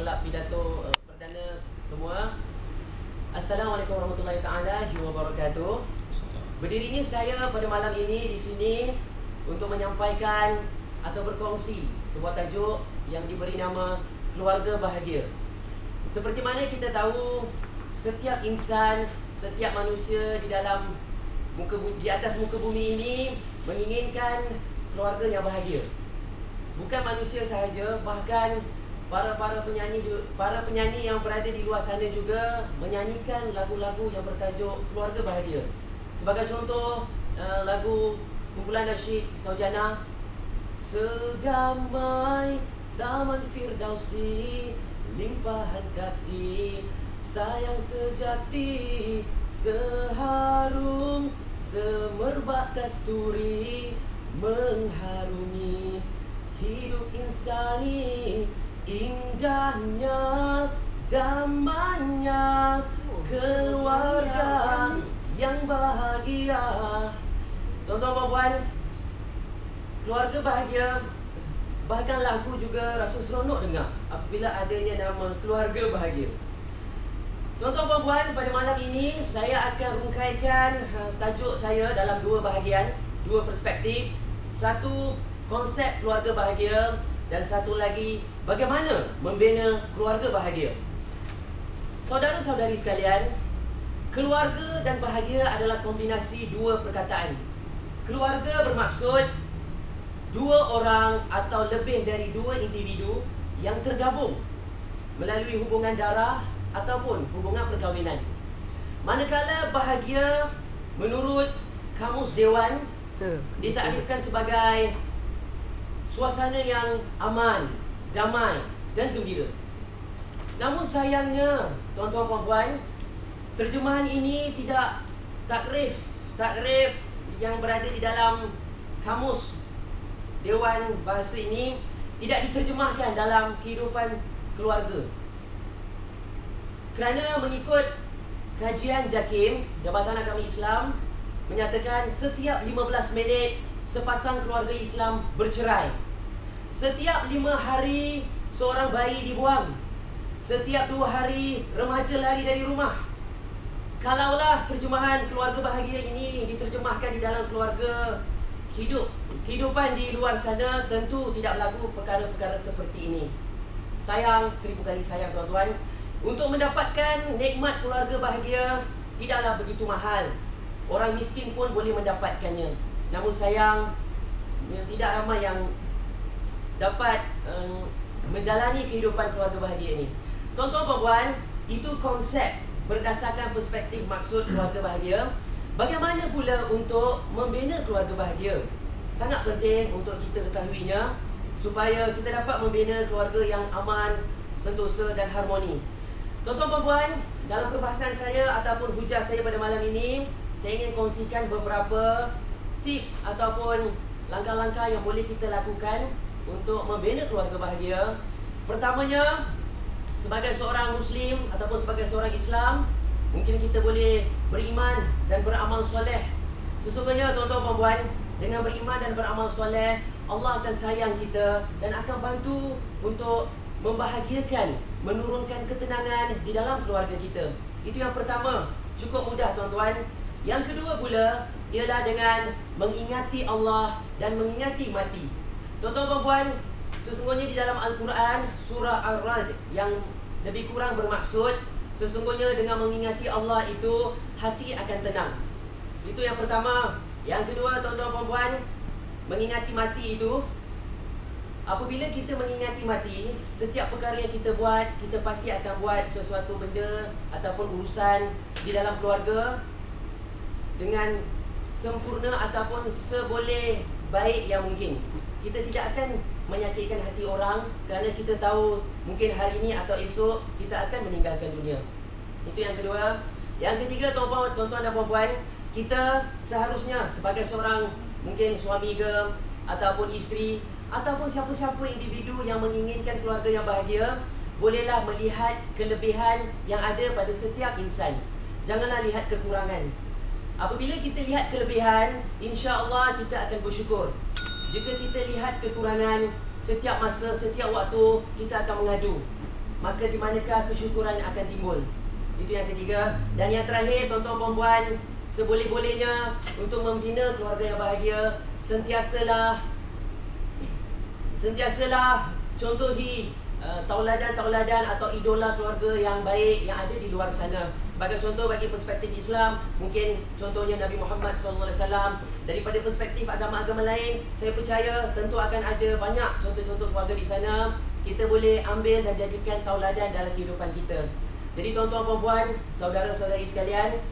kelab pidato perdana semua. Assalamualaikum warahmatullahi taala wabarakatuh. Berdirinya saya pada malam ini di sini untuk menyampaikan atau berkongsi sebuah tajuk yang diberi nama keluarga bahagia. Seperti mana kita tahu, setiap insan, setiap manusia di atas muka bumi ini menginginkan keluarga yang bahagia. Bukan manusia sahaja, bahkan para penyanyi yang berada di luar sana juga menyanyikan lagu-lagu yang bertajuk keluarga bahagia. Sebagai contoh, lagu kumpulan nasyid Saujana, Sedamai Taman Firdausi, limpahan kasih, sayang sejati, seharum semerbak kasturi, mengharumi hidup insani, indahnya, damanya keluarga yang bahagia. Tuan-tuan puan-puan, keluarga bahagia, bahkan lagu juga rasa seronok dengar apabila adanya nama keluarga bahagia. Tuan-tuan puan-puan, pada malam ini saya akan rungkaikan tajuk saya dalam dua bahagian, dua perspektif. Satu, konsep keluarga bahagia, dan satu lagi, bagaimana membina keluarga bahagia. Saudara-saudari sekalian, keluarga dan bahagia adalah kombinasi dua perkataan. Keluarga bermaksud dua orang atau lebih dari dua individu yang tergabung melalui hubungan darah ataupun hubungan perkahwinan. Manakala bahagia menurut Kamus Dewan ditakrifkan sebagai suasana yang aman, damai dan gembira. Namun sayangnya, tuan-tuan puan-puan, terjemahan ini tidak takrif yang berada di dalam Kamus Dewan Bahasa ini tidak diterjemahkan dalam kehidupan keluarga. Kerana mengikut kajian JAKIM, Jabatan Agama Islam, menyatakan setiap 15 minit sepasang keluarga Islam bercerai. Setiap 5 hari seorang bayi dibuang. Setiap 2 hari remaja lari dari rumah. Kalaulah terjemahan keluarga bahagia ini diterjemahkan di dalam keluarga kehidupan di luar sana, tentu tidak berlaku perkara-perkara seperti ini. Sayang, 1000 kali sayang tuan-tuan. Untuk mendapatkan nikmat keluarga bahagia tidaklah begitu mahal. Orang miskin pun boleh mendapatkannya. Namun sayang, tidak ramai yang dapat menjalani kehidupan keluarga bahagia ini. Tuan-tuan puan-puan, itu konsep berdasarkan perspektif maksud keluarga bahagia. Bagaimana pula untuk membina keluarga bahagia? Sangat penting untuk kita ketahuinya supaya kita dapat membina keluarga yang aman, sentosa dan harmoni. Tuan-tuan puan-puan, dalam perbahasan saya ataupun hujah saya pada malam ini, saya ingin kongsikan beberapa tips ataupun langkah-langkah yang boleh kita lakukan untuk membina keluarga bahagia. Pertamanya, sebagai seorang Muslim ataupun sebagai seorang Islam, mungkin kita boleh beriman dan beramal soleh. Sesungguhnya tuan-tuan puan-puan, dengan beriman dan beramal soleh, Allah akan sayang kita dan akan bantu untuk membahagiakan, menurunkan ketenangan di dalam keluarga kita. Itu yang pertama, cukup mudah tuan-tuan. Yang kedua pula ialah dengan mengingati Allah dan mengingati mati. Tuan-tuan puan-puan, sesungguhnya di dalam Al-Quran surah Ar-Ra'd yang lebih kurang bermaksud, sesungguhnya dengan mengingati Allah itu hati akan tenang. Itu yang pertama. Yang kedua, tuan-tuan puan-puan, mengingati mati itu, apabila kita mengingati mati, setiap perkara yang kita buat, kita pasti akan buat sesuatu benda ataupun urusan di dalam keluarga dengan sempurna ataupun seboleh baik yang mungkin. Kita tidak akan menyakitkan hati orang kerana kita tahu mungkin hari ini atau esok kita akan meninggalkan dunia. Itu yang kedua. Yang ketiga, tuan-tuan dan puan-puan, kita seharusnya sebagai seorang mungkin suami ke ataupun isteri ataupun siapa-siapa individu yang menginginkan keluarga yang bahagia, bolehlah melihat kelebihan yang ada pada setiap insan. Janganlah lihat kekurangan. Apabila kita lihat kelebihan, insya-Allah kita akan bersyukur. Jika kita lihat kekurangan, setiap masa, setiap waktu kita akan mengadu. maka di manakah kesyukuran akan timbul. Itu yang ketiga. Dan yang terakhir, tuan-tuan dan puan, seboleh-bolehnya untuk membina keluarga yang bahagia, sentiasalah contohi tauladan-tauladan atau idola keluarga yang baik yang ada di luar sana. Sebagai contoh bagi perspektif Islam, mungkin contohnya Nabi Muhammad SAW. Daripada perspektif agama-agama lain, saya percaya tentu akan ada banyak contoh-contoh keluarga di sana. Kita boleh ambil dan jadikan tauladan dalam kehidupan kita. Jadi tuan-tuan dan puan, saudara-saudari sekalian,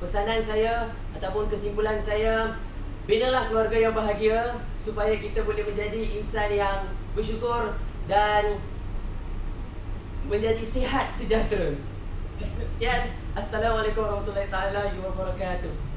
pesanan saya ataupun kesimpulan saya, binalah keluarga yang bahagia supaya kita boleh menjadi insan yang bersyukur dan menjadi sihat sejahtera. Sekian. Assalamualaikum warahmatullahi wabarakatuh.